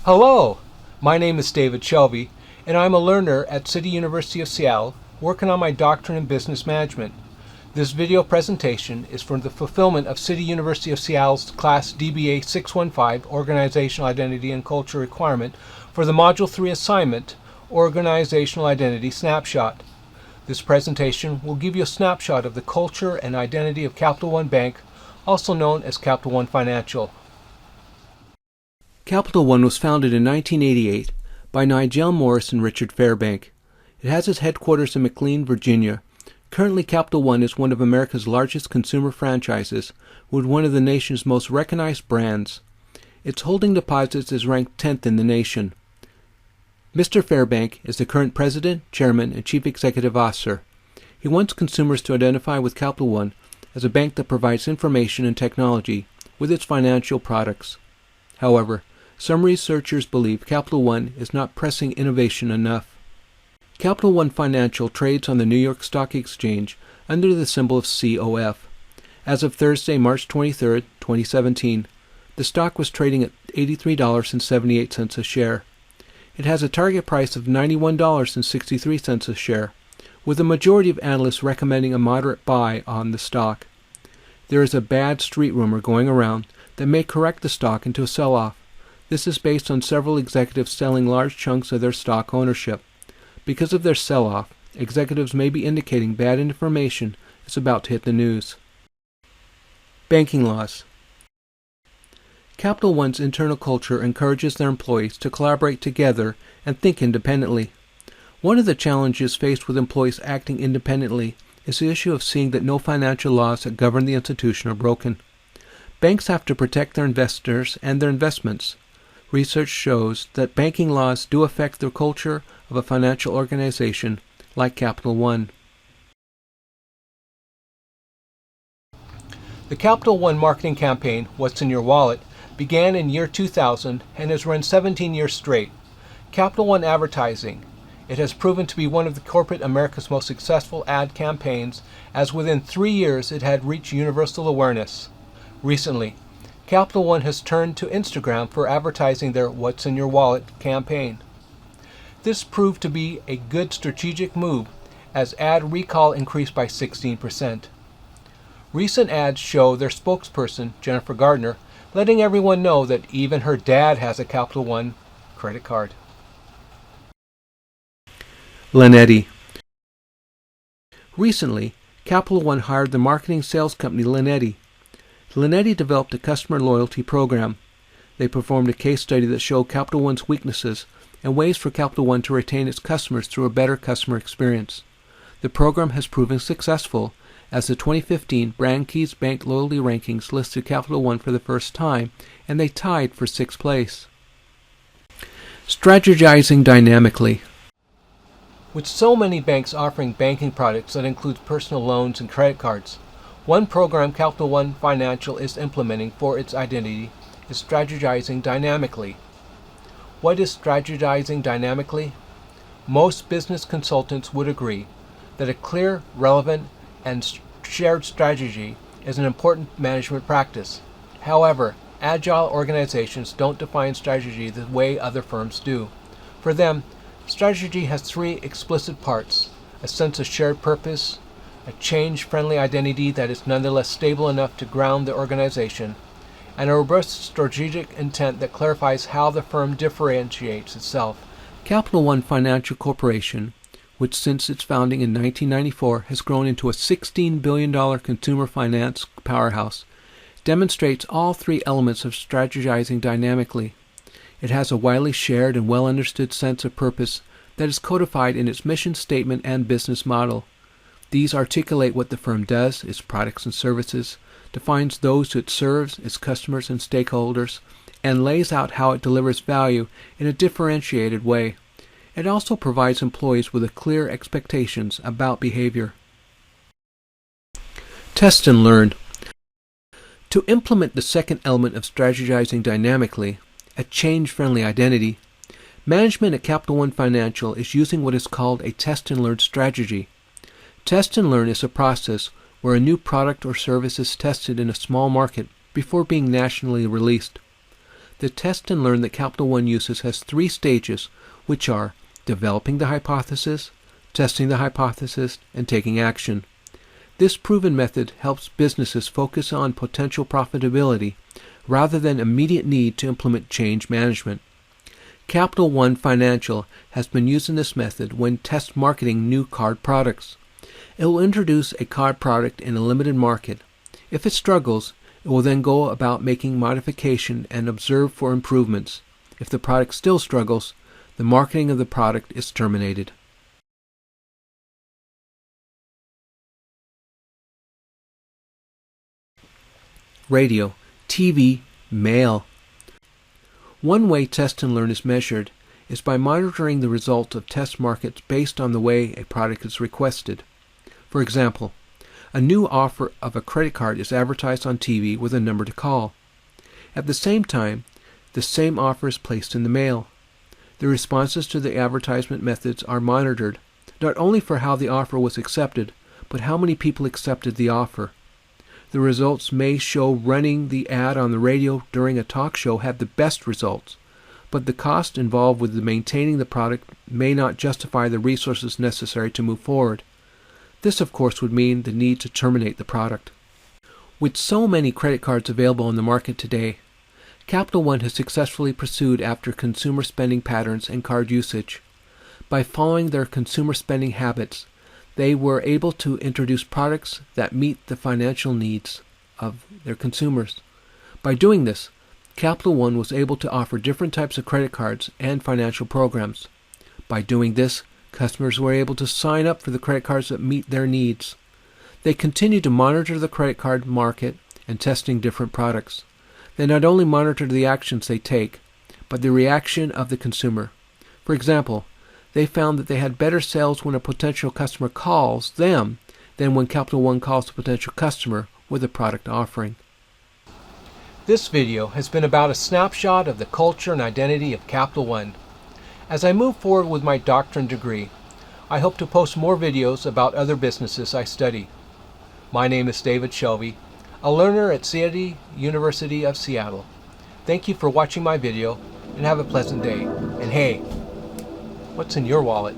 Hello, my name is David Shelby, and I'm a learner at City University of Seattle, working on my doctorate in business management. This video presentation is for the fulfillment of City University of Seattle's Class DBA615 Organizational Identity and Culture requirement for the Module 3 assignment, Organizational Identity Snapshot. This presentation will give you a snapshot of the culture and identity of Capital One Bank, also known as Capital One Financial. Capital One was founded in 1988 by Nigel Morris and Richard Fairbank. It has its headquarters in McLean, Virginia. Currently, Capital One is one of America's largest consumer franchises, with one of the nation's most recognized brands. Its holding deposits is ranked 10th in the nation. Mr. Fairbank is the current president, chairman, and chief executive officer. He wants consumers to identify with Capital One as a bank that provides information and technology with its financial products. However, some researchers believe Capital One is not pressing innovation enough. Capital One Financial trades on the New York Stock Exchange under the symbol of COF. As of Thursday, March 23, 2017, the stock was trading at $83.78 a share. It has a target price of $91.63 a share, with a majority of analysts recommending a moderate buy on the stock. There is a bad street rumor going around that may correct the stock into a sell-off. This is based on several executives selling large chunks of their stock ownership. Because of their sell-off, executives may be indicating bad information is about to hit the news. Banking laws. Capital One's internal culture encourages their employees to collaborate together and think independently. One of the challenges faced with employees acting independently is the issue of seeing that no financial laws that govern the institution are broken. Banks have to protect their investors and their investments. Research shows that banking laws do affect the culture of a financial organization like Capital One. The Capital One marketing campaign, What's in Your Wallet, began in year 2000 and has run 17 years straight. Capital One Advertising. It has proven to be one of the corporate America's most successful ad campaigns, as within 3 years it had reached universal awareness. Recently, Capital One has turned to Instagram for advertising their What's in Your Wallet campaign. This proved to be a good strategic move, as ad recall increased by 16%. Recent ads show their spokesperson, Jennifer Gardner, letting everyone know that even her dad has a Capital One credit card. Leonetti. Recently, Capital One hired the marketing sales company Leonetti. Leonetti developed a customer loyalty program. They performed a case study that showed Capital One's weaknesses and ways for Capital One to retain its customers through a better customer experience. The program has proven successful, as the 2015 Brand Keys Bank Loyalty Rankings listed Capital One for the first time, and they tied for 6th place. Strategizing dynamically. With so many banks offering banking products that include personal loans and credit cards, one program Capital One Financial is implementing for its identity is strategizing dynamically. What is strategizing dynamically? Most business consultants would agree that a clear, relevant, and shared strategy is an important management practice. However, agile organizations don't define strategy the way other firms do. For them, strategy has 3 explicit parts: a sense of shared purpose, a change-friendly identity that is nonetheless stable enough to ground the organization, and a robust strategic intent that clarifies how the firm differentiates itself. Capital One Financial Corporation, which since its founding in 1994 has grown into a $16 billion consumer finance powerhouse, demonstrates all 3 elements of strategizing dynamically. It has a widely shared and well-understood sense of purpose that is codified in its mission statement and business model. These articulate what the firm does, its products and services, defines those it serves, its customers and stakeholders, and lays out how it delivers value in a differentiated way. It also provides employees with clear expectations about behavior. Test and learn. To implement the second element of strategizing dynamically, a change-friendly identity, management at Capital One Financial is using what is called a test and learn strategy. Test and learn is a process where a new product or service is tested in a small market before being nationally released. The test and learn that Capital One uses has 3 stages, which are developing the hypothesis, testing the hypothesis, and taking action. This proven method helps businesses focus on potential profitability rather than immediate need to implement change management. Capital One Financial has been using this method when test marketing new card products. It will introduce a card product in a limited market. If it struggles, it will then go about making modification and observe for improvements. If the product still struggles, the marketing of the product is terminated. Radio, TV, mail. One way test and learn is measured is by monitoring the results of test markets based on the way a product is requested. For example, a new offer of a credit card is advertised on TV with a number to call. At the same time, the same offer is placed in the mail. The responses to the advertisement methods are monitored, not only for how the offer was accepted, but how many people accepted the offer. The results may show running the ad on the radio during a talk show had the best results, but the cost involved with maintaining the product may not justify the resources necessary to move forward. This, of course, would mean the need to terminate the product. With so many credit cards available on the market today, Capital One has successfully pursued after consumer spending patterns and card usage. By following their consumer spending habits, they were able to introduce products that meet the financial needs of their consumers. By doing this, Capital One was able to offer different types of credit cards and financial programs. By doing this, customers were able to sign up for the credit cards that meet their needs. They continue to monitor the credit card market and testing different products. They not only monitor the actions they take, but the reaction of the consumer. For example, they found that they had better sales when a potential customer calls them than when Capital One calls the potential customer with a product offering. This video has been about a snapshot of the culture and identity of Capital One. As I move forward with my doctorate degree, I hope to post more videos about other businesses I study. My name is David Shelby, a learner at CityU University of Seattle. Thank you for watching my video and have a pleasant day. And hey, what's in your wallet?